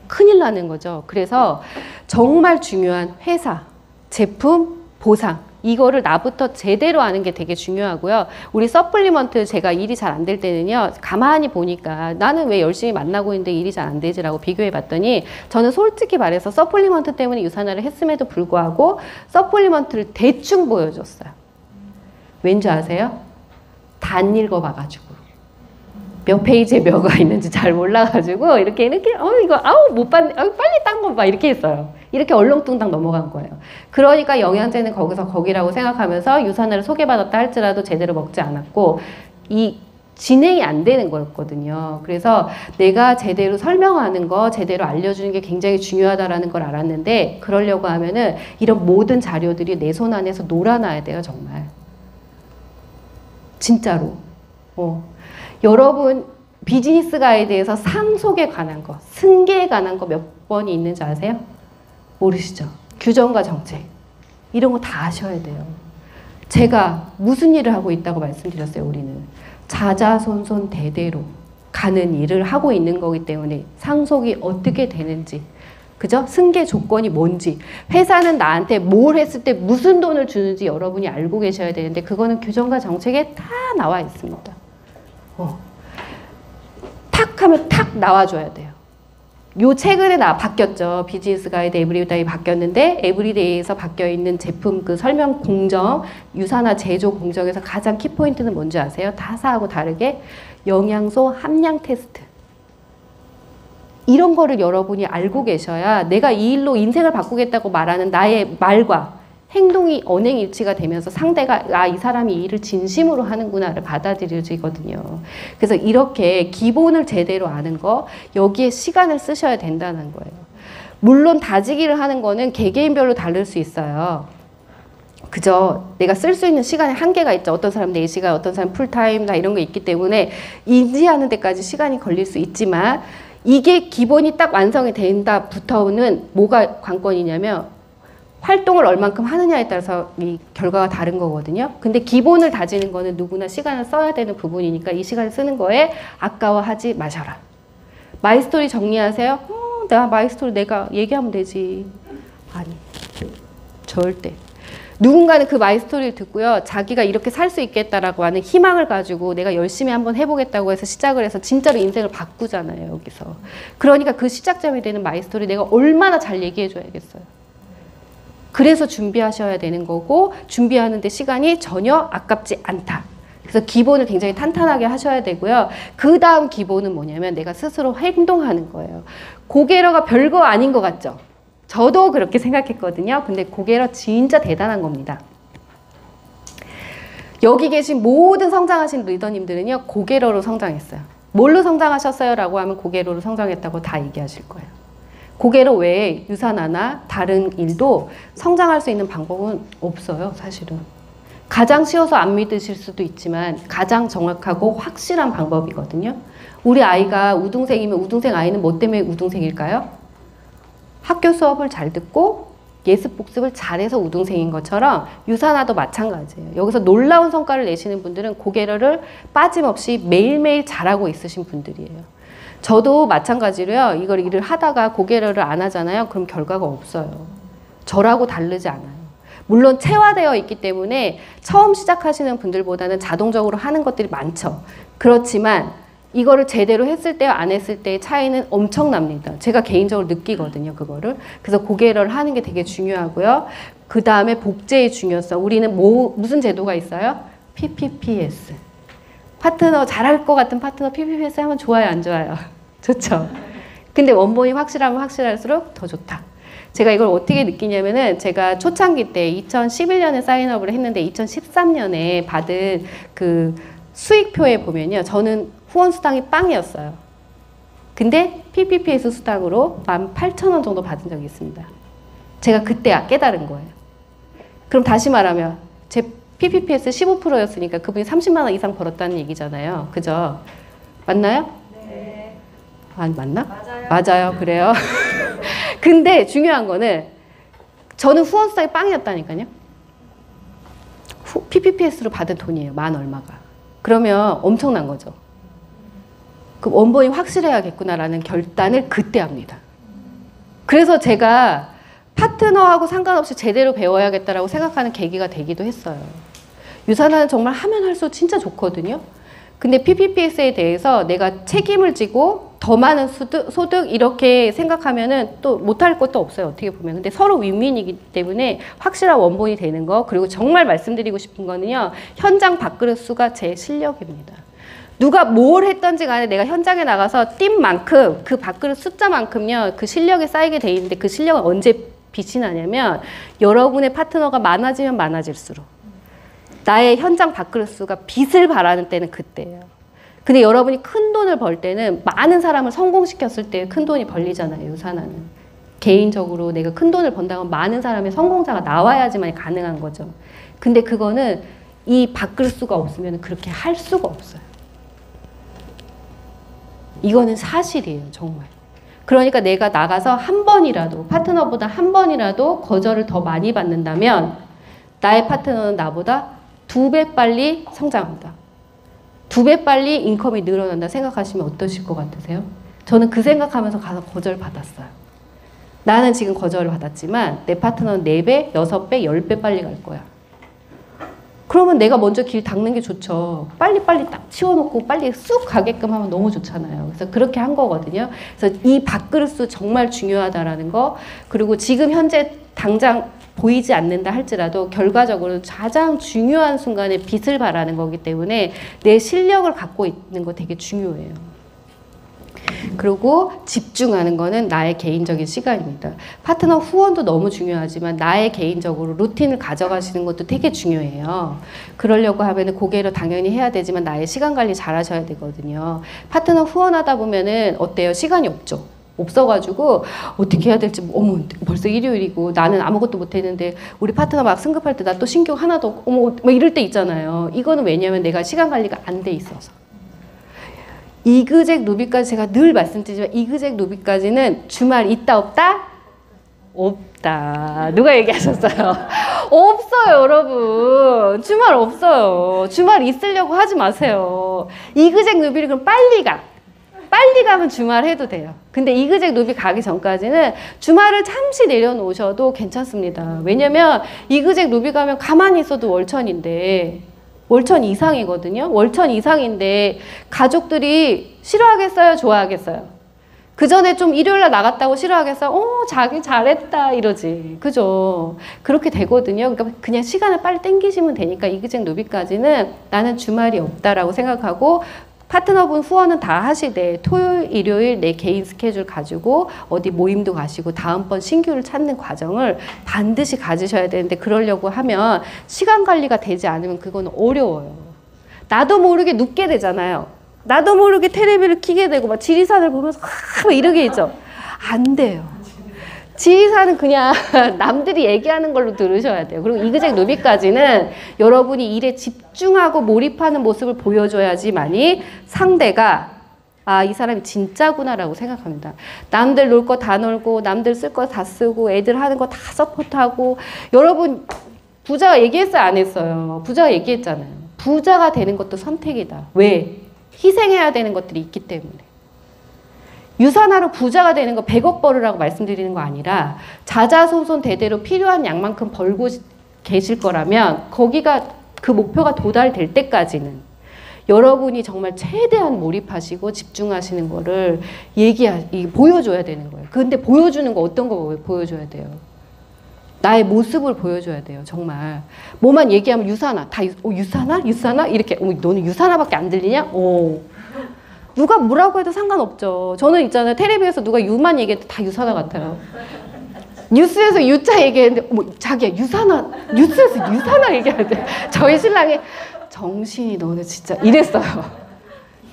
큰일 나는 거죠. 그래서 정말 중요한 회사, 제품, 보상, 이거를 나부터 제대로 아는 게 되게 중요하고요. 우리 서플리먼트, 제가 일이 잘 안 될 때는요, 가만히 보니까 나는 왜 열심히 만나고 있는데 일이 잘 안 되지라고 비교해 봤더니, 저는 솔직히 말해서 서플리먼트 때문에 유산화를 했음에도 불구하고 서플리먼트를 대충 보여줬어요. 왠지 아세요? 다 안 읽어봐가지고, 몇 페이지에 뭐가 있는지 잘 몰라가지고 이렇게 이거 못 봤네, 빨리 딴 거 봐, 이렇게 했어요. 이렇게 얼렁뚱땅 넘어간 거예요. 그러니까 영양제는 거기서 거기라고 생각하면서 유산화를 소개받았다 할지라도 제대로 먹지 않았고, 이 진행이 안 되는 거였거든요. 그래서 내가 제대로 설명하는 거, 제대로 알려주는 게 굉장히 중요하다라는 걸 알았는데, 그러려고 하면은 이런 모든 자료들이 내 손 안에서 놀아놔야 돼요, 정말. 진짜로. 여러분 비즈니스 가이드에서 상속에 관한 거, 승계에 관한 거 몇 번이 있는지 아세요? 모르시죠? 규정과 정책 이런 거 다 아셔야 돼요. 제가 무슨 일을 하고 있다고 말씀드렸어요. 우리는 자자손손 대대로 가는 일을 하고 있는 거기 때문에 상속이 어떻게 되는지, 그죠? 승계 조건이 뭔지, 회사는 나한테 뭘 했을 때 무슨 돈을 주는지 여러분이 알고 계셔야 되는데 그거는 규정과 정책에 다 나와 있습니다. 탁 하면 탁 나와줘야 돼요. 요 최근에 바뀌었죠. 비즈니스 가이드 에브리데이 바뀌었는데 에브리데이에서 바뀌어있는 제품 그 설명 공정, 유산화 제조 공정에서 가장 키포인트는 뭔지 아세요? 타사하고 다르게 영양소 함량 테스트. 이런 거를 여러분이 알고 계셔야 내가 이 일로 인생을 바꾸겠다고 말하는 나의 말과 행동이 언행일치가 되면서 상대가 이 사람이 이 일을 진심으로 하는구나를 받아들여지거든요. 그래서 이렇게 기본을 제대로 아는 거, 여기에 시간을 쓰셔야 된다는 거예요. 물론 다지기를 하는 거는 개개인별로 다를 수 있어요. 그죠? 내가 쓸 수 있는 시간에 한계가 있죠. 어떤 사람 4시간, 어떤 사람 풀타임, 다 이런 게 있기 때문에 인지하는 데까지 시간이 걸릴 수 있지만 이게 기본이 딱 완성이 된다부터는 뭐가 관건이냐면 활동을 얼만큼 하느냐에 따라서 이 결과가 다른 거거든요. 근데 기본을 다지는 거는 누구나 시간을 써야 되는 부분이니까 이 시간을 쓰는 거에 아까워하지 마셔라. 마이스토리 정리하세요? 마이스토리 내가 얘기하면 되지. 아니, 절대. 누군가는 그 마이스토리를 듣고요. 자기가 이렇게 살 수 있겠다라고 하는 희망을 가지고 내가 열심히 한번 해보겠다고 해서 시작을 해서 진짜로 인생을 바꾸잖아요. 여기서. 그러니까 그 시작점이 되는 마이스토리 내가 얼마나 잘 얘기해줘야겠어요. 그래서 준비하셔야 되는 거고 준비하는데 시간이 전혀 아깝지 않다. 그래서 기본을 굉장히 탄탄하게 하셔야 되고요. 그 다음 기본은 뭐냐면 내가 스스로 행동하는 거예요. 고개러가 별거 아닌 것 같죠? 저도 그렇게 생각했거든요. 근데 고개러 진짜 대단한 겁니다. 여기 계신 모든 성장하신 리더님들은요. 고개러로 성장했어요. 뭘로 성장하셨어요? 라고 하면 고개러로 성장했다고 다 얘기하실 거예요. 고개러 외에 유산화나 다른 일도 성장할 수 있는 방법은 없어요. 사실은. 가장 쉬워서 안 믿으실 수도 있지만 가장 정확하고 확실한 방법이거든요. 우리 아이가 우등생이면 우등생 아이는 뭐 때문에 우등생일까요? 학교 수업을 잘 듣고 예습 복습을 잘해서 우등생인 것처럼 유산화도 마찬가지예요. 여기서 놀라운 성과를 내시는 분들은 고개러를 빠짐없이 매일매일 잘하고 있으신 분들이에요. 저도 마찬가지로요. 이걸 일을 하다가 고개러를 안 하잖아요. 그럼 결과가 없어요. 저라고 다르지 않아요. 물론 체화되어 있기 때문에 처음 시작하시는 분들보다는 자동적으로 하는 것들이 많죠. 그렇지만 이거를 제대로 했을 때와 안 했을 때의 차이는 엄청납니다. 제가 개인적으로 느끼거든요. 그거를. 그래서 고개러를 하는 게 되게 중요하고요. 그 다음에 복제의 중요성. 우리는 무슨 제도가 있어요? PPPS. 파트너, 잘할 것 같은 파트너 PPPS 하면 좋아요, 안 좋아요? 좋죠. 근데 원본이 확실하면 확실할수록 더 좋다. 제가 이걸 어떻게 느끼냐면은 제가 초창기 때 2011년에 사인업을 했는데 2013년에 받은 그 수익표에 보면요. 저는 후원 수당이 빵이었어요. 근데 PPPS 수당으로 18,000원 정도 받은 적이 있습니다. 제가 그때 깨달은 거예요. 그럼 다시 말하면 제 PPPS 15%였으니까 그분이 30만 원 이상 벌었다는 얘기잖아요. 그죠? 맞나요? 네. 아, 맞나? 맞아요. 맞아요. 그래요. 근데 중요한 거는 저는 후원 수당이 빵이었다니까요. PPPS로 받은 돈이에요. 만 얼마가. 그러면 엄청난 거죠. 그 원본이 확실해야겠구나라는 결단을 그때 합니다. 그래서 제가 파트너하고 상관없이 제대로 배워야겠다라고 생각하는 계기가 되기도 했어요. 유산화는 정말 하면 할수록 진짜 좋거든요. 근데 PPPS에 대해서 내가 책임을 지고 더 많은 소득 이렇게 생각하면은 또 못할 것도 없어요. 어떻게 보면. 근데 서로 윈윈이기 때문에 확실한 원본이 되는 거. 그리고 정말 말씀드리고 싶은 거는요. 현장 밥그릇 수가 제 실력입니다. 누가 뭘 했던지 간에 내가 현장에 나가서 뛴 만큼 그 밥그릇 숫자만큼요. 그 실력이 쌓이게 돼 있는데 그 실력은 언제 빛이 나냐면 여러분의 파트너가 많아지면 많아질수록 나의 현장 밥그릇 수가 빛을 발하는 때는 그때예요. 근데 여러분이 큰 돈을 벌 때는 많은 사람을 성공시켰을 때 큰 돈이 벌리잖아요. 유산화는. 개인적으로 내가 큰 돈을 번다고 많은 사람의 성공자가 나와야지만 가능한 거죠. 근데 그거는 이 밥그릇 수가 없으면 그렇게 할 수가 없어요. 이거는 사실이에요, 정말. 그러니까 내가 나가서 한 번이라도, 파트너보다 한 번이라도 거절을 더 많이 받는다면 나의 파트너는 나보다 2배 빨리 성장한다. 2배 빨리 인컴이 늘어난다 생각하시면 어떠실 것 같으세요? 저는 그 생각하면서 가서 거절 받았어요. 나는 지금 거절을 받았지만 내 파트너는 4배, 6배, 10배 빨리 갈 거야. 그러면 내가 먼저 길 닦는 게 좋죠. 빨리빨리 딱 치워놓고 빨리 쑥 가게끔 하면 너무 좋잖아요. 그래서 그렇게 한 거거든요. 그래서 이 밥그릇도 정말 중요하다라는 거. 그리고 지금 현재 당장 보이지 않는다 할지라도 결과적으로 가장 중요한 순간에 빛을 발하는 거기 때문에 내 실력을 갖고 있는 거 되게 중요해요. 그리고 집중하는 거는 나의 개인적인 시간입니다. 파트너 후원도 너무 중요하지만 나의 개인적으로 루틴을 가져가시는 것도 되게 중요해요. 그러려고 하면 고개로 당연히 해야 되지만 나의 시간 관리 잘 하셔야 되거든요. 파트너 후원하다 보면은 어때요? 시간이 없죠. 없어가지고 어떻게 해야 될지 어머 벌써 일요일이고 나는 아무것도 못했는데 우리 파트너 막 승급할 때 나 또 신경 하나도 없고 어머 막 이럴 때 있잖아요. 이거는 왜냐면 내가 시간 관리가 안 돼 있어서. 이그젝 노비까지 제가 늘 말씀드리지만 이그젝 노비까지는 주말 있다 없다? 없다. 누가 얘기하셨어요? 없어요, 여러분. 주말 없어요. 주말 있으려고 하지 마세요. 이그젝 노비를 그럼 빨리 가. 빨리 가면 주말 해도 돼요. 근데 이그젝 노비 가기 전까지는 주말을 잠시 내려놓으셔도 괜찮습니다. 왜냐면 이그젝 노비 가면 가만히 있어도 월천인데 월천 이상이거든요. 월천 이상인데 가족들이 싫어하겠어요? 좋아하겠어요? 그 전에 좀 일요일날 나갔다고 싫어하겠어요? 자기 잘했다 이러지. 그죠? 그렇게 되거든요. 그러니까 그냥 시간을 빨리 땡기시면 되니까 이그젝 노비까지는 나는 주말이 없다라고 생각하고 파트너분 후원은 다 하시되 토요일, 일요일 내 개인 스케줄 가지고 어디 모임도 가시고 다음번 신규를 찾는 과정을 반드시 가지셔야 되는데 그러려고 하면 시간 관리가 되지 않으면 그건 어려워요. 나도 모르게 눕게 되잖아요. 나도 모르게 테레비를 켜게 되고 막 지리산을 보면서 막 이러게 있죠. 안 돼요. 지리산은 그냥 남들이 얘기하는 걸로 들으셔야 돼요. 그리고 이그젝 노비까지는 여러분이 일에 집중하고 몰입하는 모습을 보여줘야지만이 상대가 아, 이 사람이 진짜구나라고 생각합니다. 남들 놀 거 다 놀고 남들 쓸 거 다 쓰고 애들 하는 거 다 서포트하고 여러분 부자가 얘기했어요? 안 했어요? 부자가 얘기했잖아요. 부자가 되는 것도 선택이다. 왜? 희생해야 되는 것들이 있기 때문에. 유산화로 부자가 되는 거 100억 벌으라고 말씀드리는 거 아니라 자자손손 대대로 필요한 양만큼 벌고 계실 거라면 거기가 그 목표가 도달될 때까지는 여러분이 정말 최대한 몰입하시고 집중하시는 거를 보여줘야 되는 거예요. 근데 보여주는 거 어떤 거 보여줘야 돼요? 나의 모습을 보여줘야 돼요. 정말. 뭐만 얘기하면 유산화. 유산화? 유산화? 이렇게 너는 유산화밖에 안 들리냐? 누가 뭐라고 해도 상관없죠. 저는 있잖아요. 텔레비에서 누가 유만 얘기해도 다 유산화 같아요. 뉴스에서 유자 얘기했는데 자기야 유산화 뉴스에서 유산화 얘기하는데 저희 신랑이 정신이 너네 진짜 이랬어요.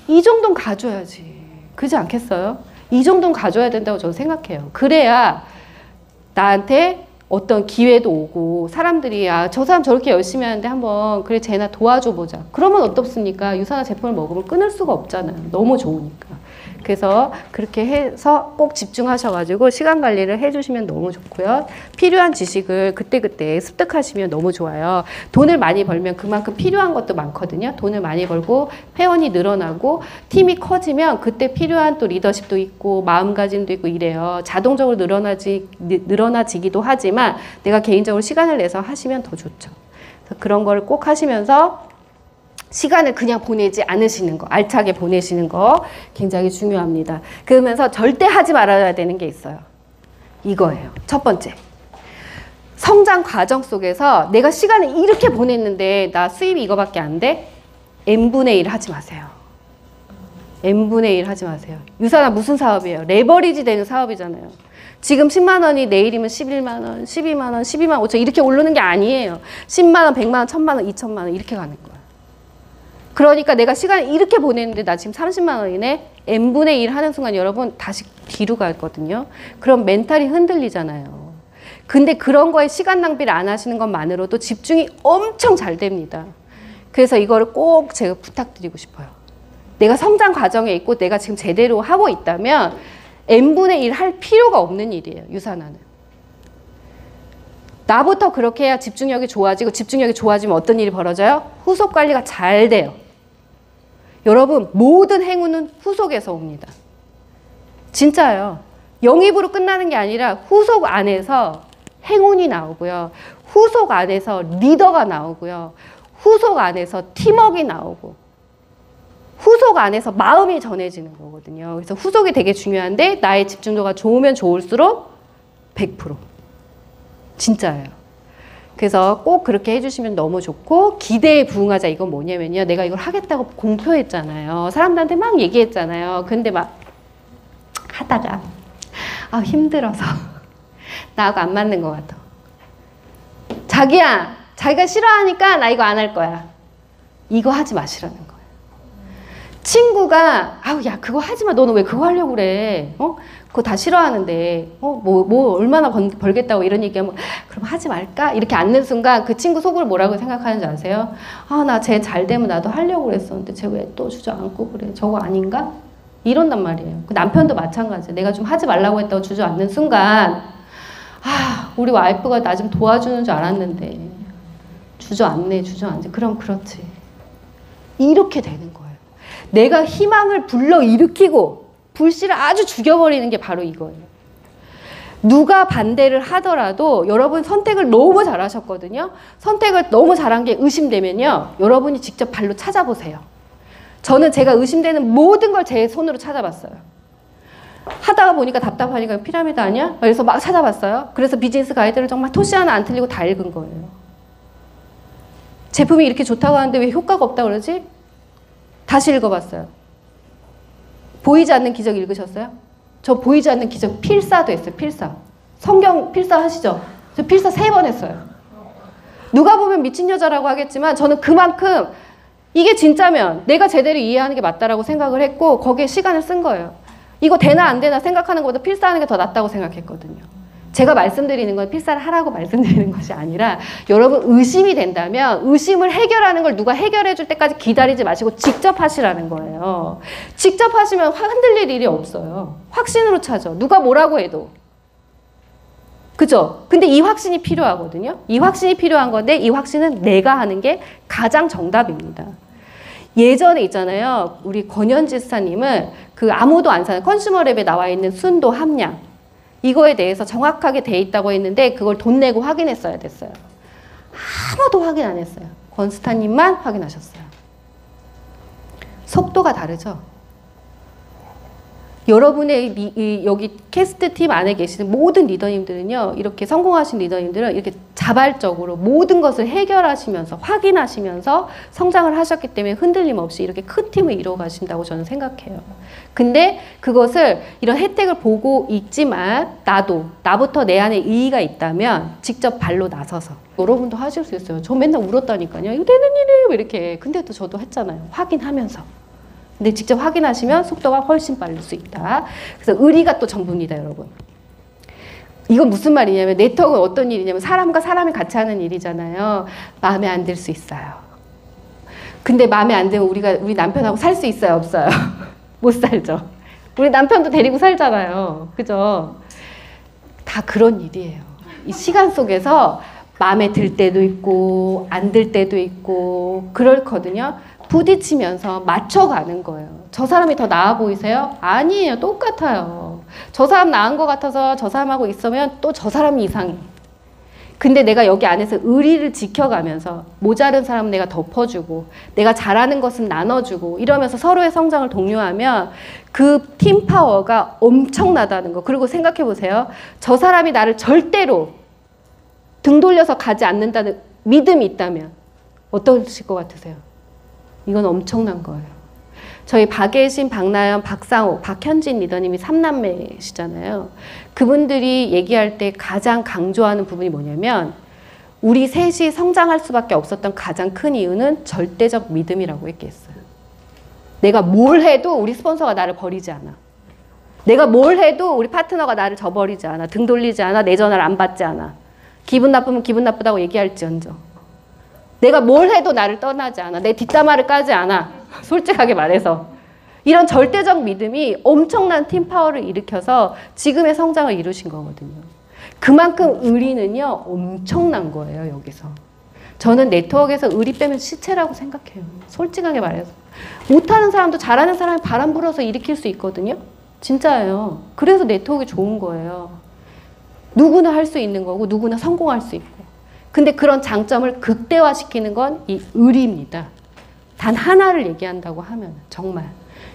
이 정도는 가져야지. 그렇지 않겠어요? 이 정도는 가져야 된다고 저는 생각해요. 그래야 나한테 어떤 기회도 오고 사람들이 저 사람 저렇게 열심히 하는데 한번 그래 쟤나 도와줘 보자. 그러면 어떻습니까? 유산화 제품을 먹으면 끊을 수가 없잖아요. 너무 좋으니까. 그래서 그렇게 해서 꼭 집중하셔가지고 시간 관리를 해주시면 너무 좋고요. 필요한 지식을 그때그때 습득하시면 너무 좋아요. 돈을 많이 벌면 그만큼 필요한 것도 많거든요. 돈을 많이 벌고 회원이 늘어나고 팀이 커지면 그때 필요한 또 리더십도 있고 마음가짐도 있고 이래요. 자동적으로 늘어나지기도 하지만 내가 개인적으로 시간을 내서 하시면 더 좋죠. 그래서 그런 걸 꼭 하시면서 시간을 그냥 보내지 않으시는 거, 알차게 보내시는 거 굉장히 중요합니다. 그러면서 절대 하지 말아야 되는 게 있어요. 이거예요. 첫 번째. 성장 과정 속에서 내가 시간을 이렇게 보냈는데 나 수입이 이거밖에 안 돼? n분의 1 하지 마세요. n분의 1 하지 마세요. 유산화 무슨 사업이에요? 레버리지 되는 사업이잖아요. 지금 10만 원이 내일이면 11만 원, 12만 원, 12만 5천 이렇게 오르는 게 아니에요. 10만 원, 100만 원, 1000만 원, 2000만 원 이렇게 가는 거예요. 그러니까 내가 시간을 이렇게 보냈는데 나 지금 30만 원이네? n분의 1 하는 순간 여러분 다시 뒤로 가거든요. 그럼 멘탈이 흔들리잖아요. 근데 그런 거에 시간 낭비를 안 하시는 것만으로도 집중이 엄청 잘 됩니다. 그래서 이거를 꼭 제가 부탁드리고 싶어요. 내가 성장 과정에 있고 내가 지금 제대로 하고 있다면 n분의 1 할 필요가 없는 일이에요. 유산화는. 나부터 그렇게 해야 집중력이 좋아지고 집중력이 좋아지면 어떤 일이 벌어져요? 후속 관리가 잘 돼요. 여러분 모든 행운은 후속에서 옵니다. 진짜요. 영입으로 끝나는 게 아니라 후속 안에서 행운이 나오고요. 후속 안에서 리더가 나오고요. 후속 안에서 팀워크가 나오고 후속 안에서 마음이 전해지는 거거든요. 그래서 후속이 되게 중요한데 나의 집중도가 좋으면 좋을수록 100%. 진짜예요. 그래서 꼭 그렇게 해주시면 너무 좋고 기대에 부응하자 이건 뭐냐면요. 내가 이걸 하겠다고 공표했잖아요. 사람들한테 막 얘기했잖아요. 근데 막 하다가 힘들어서 나하고 안 맞는 것 같아. 자기야, 자기가 싫어하니까 나 이거 안 할 거야. 이거 하지 마시라는 거예요. 친구가 야 그거 하지 마. 너는 왜 그거 하려고 그래? 그거 다 싫어하는데 뭐 얼마나 벌겠다고 이런 얘기하면 그럼 하지 말까? 이렇게 앉는 순간 그 친구 속으로 뭐라고 생각하는지 아세요? 나 쟤 잘 되면 나도 하려고 그랬었는데 쟤 왜 또 주저앉고 그래? 저거 아닌가? 이런단 말이에요. 그 남편도 마찬가지예요. 내가 좀 하지 말라고 했다고 주저앉는 순간 우리 와이프가 나 좀 도와주는 줄 알았는데 주저앉네. 그럼 그렇지. 이렇게 되는 거예요. 내가 희망을 불러일으키고 불씨를 아주 죽여버리는 게 바로 이거예요. 누가 반대를 하더라도 여러분 선택을 너무 잘하셨거든요. 선택을 너무 잘한 게 의심되면요. 여러분이 직접 발로 찾아보세요. 저는 제가 의심되는 모든 걸 제 손으로 찾아봤어요. 하다가 보니까 답답하니까 피라미드 아니야? 그래서 막 찾아봤어요. 그래서 비즈니스 가이드를 정말 토시 하나 안 틀리고 다 읽은 거예요. 제품이 이렇게 좋다고 하는데 왜 효과가 없다고 그러지? 다시 읽어봤어요. 보이지 않는 기적 읽으셨어요? 저 보이지 않는 기적 필사도 했어요. 필사. 성경 필사 하시죠? 저 필사 3번 했어요. 누가 보면 미친 여자라고 하겠지만 저는 그만큼 이게 진짜면 내가 제대로 이해하는 게 맞다라고 생각을 했고 거기에 시간을 쓴 거예요. 이거 되나 안 되나 생각하는 것보다 필사하는 게 더 낫다고 생각했거든요. 제가 말씀드리는 건 필사를 하라고 말씀드리는 것이 아니라 여러분 의심이 된다면 의심을 해결하는 걸 누가 해결해 줄 때까지 기다리지 마시고 직접 하시라는 거예요. 직접 하시면 흔들릴 일이 없어요. 확신으로 차죠. 누가 뭐라고 해도. 그죠? 근데 이 확신이 필요하거든요. 이 확신이 필요한 건데 이 확신은 내가 하는 게 가장 정답입니다. 예전에 있잖아요. 우리 권현지 스타님은 그 아무도 안 사는 컨슈머랩에 나와 있는 순도 함량 이거에 대해서 정확하게 돼 있다고 했는데 그걸 돈 내고 확인했어야 됐어요. 아무도 확인 안 했어요. 권스타님만 확인하셨어요. 속도가 다르죠. 여러분의 여기 캐스트 팀 안에 계시는 모든 리더님들은요. 이렇게 성공하신 리더님들은 이렇게 자발적으로 모든 것을 해결하시면서 확인하시면서 성장을 하셨기 때문에 흔들림 없이 이렇게 큰 팀을 이루어 가신다고 저는 생각해요. 근데 그것을 이런 혜택을 보고 있지만 나부터 내 안에 의의가 있다면 직접 발로 나서서 여러분도 하실 수 있어요. 저 맨날 울었다니까요. 이거 되는 일이에요. 이렇게. 근데 또 저도 했잖아요. 확인하면서. 근데 직접 확인하시면 속도가 훨씬 빠를 수 있다. 그래서 의리가 또 전부입니다, 여러분. 이건 무슨 말이냐면 네트워크는 어떤 일이냐면 사람과 사람이 같이 하는 일이잖아요. 마음에 안 들 수 있어요. 근데 마음에 안 들면 우리 남편하고 살 수 있어요, 없어요? 못 살죠. 우리 남편도 데리고 살잖아요. 그죠? 다 그런 일이에요. 이 시간 속에서 마음에 들 때도 있고 안 들 때도 있고 그렇거든요. 부딪히면서 맞춰가는 거예요. 저 사람이 더 나아 보이세요? 아니에요. 똑같아요. 저 사람 나은 것 같아서 저 사람하고 있으면 또 저 사람이 이상해. 근데 내가 여기 안에서 의리를 지켜가면서 모자른 사람은 내가 덮어주고 내가 잘하는 것은 나눠주고 이러면서 서로의 성장을 독려하면 그 팀 파워가 엄청나다는 거. 그리고 생각해 보세요. 저 사람이 나를 절대로 등 돌려서 가지 않는다는 믿음이 있다면 어떠실 것 같으세요? 이건 엄청난 거예요. 저희 박예신, 박나연, 박상호, 박현진 리더님이 3남매시잖아요. 그분들이 얘기할 때 가장 강조하는 부분이 뭐냐면 우리 셋이 성장할 수밖에 없었던 가장 큰 이유는 절대적 믿음이라고 얘기했어요. 내가 뭘 해도 우리 스폰서가 나를 버리지 않아. 내가 뭘 해도 우리 파트너가 나를 저버리지 않아. 등 돌리지 않아. 내 전화를 안 받지 않아. 기분 나쁘면 기분 나쁘다고 얘기할지언정. 내가 뭘 해도 나를 떠나지 않아. 내 뒷담화를 까지 않아. 솔직하게 말해서. 이런 절대적 믿음이 엄청난 팀 파워를 일으켜서 지금의 성장을 이루신 거거든요. 그만큼 의리는요, 엄청난 거예요, 여기서. 저는 네트워크에서 의리 빼면 시체라고 생각해요. 솔직하게 말해서. 못하는 사람도 잘하는 사람이 바람 불어서 일으킬 수 있거든요. 진짜예요. 그래서 네트워크가 좋은 거예요. 누구나 할 수 있는 거고 누구나 성공할 수 있고. 근데 그런 장점을 극대화시키는 건 이 의리입니다. 단 하나를 얘기한다고 하면 정말.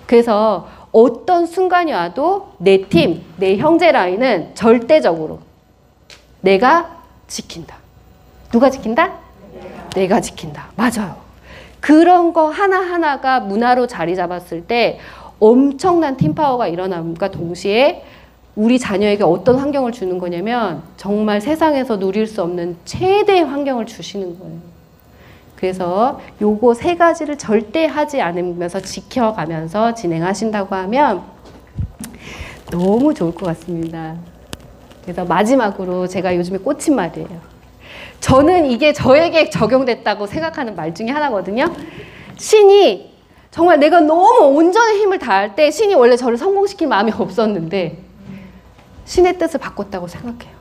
그래서 어떤 순간이 와도 내 팀, 내 형제 라인은 절대적으로 내가 지킨다. 누가 지킨다? 내가 지킨다. 맞아요. 그런 거 하나하나가 문화로 자리 잡았을 때 엄청난 팀파워가 일어남과 동시에 우리 자녀에게 어떤 환경을 주는 거냐면 정말 세상에서 누릴 수 없는 최대의 환경을 주시는 거예요. 그래서 요거 세 가지를 절대 하지 않으면서 지켜가면서 진행하신다고 하면 너무 좋을 것 같습니다. 그래서 마지막으로 제가 요즘에 꽂힌 말이에요. 저는 이게 저에게 적용됐다고 생각하는 말 중에 하나거든요. 신이 정말 내가 너무 온전히 힘을 다할 때 신이 원래 저를 성공시킬 마음이 없었는데 신의 뜻을 바꿨다고 생각해요.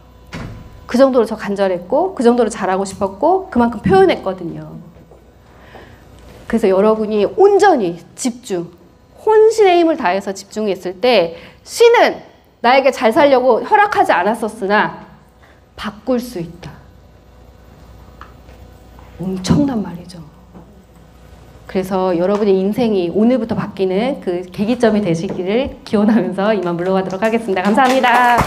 그 정도로 저 간절했고 그 정도로 잘하고 싶었고 그만큼 표현했거든요. 그래서 여러분이 온전히 집중, 혼신의 힘을 다해서 집중했을 때 신은 나에게 잘 살려고 허락하지 않았었으나 바꿀 수 있다. 엄청난 말이죠. 그래서 여러분의 인생이 오늘부터 바뀌는 그 계기점이 되시기를 기원하면서 이만 물러가도록 하겠습니다. 감사합니다.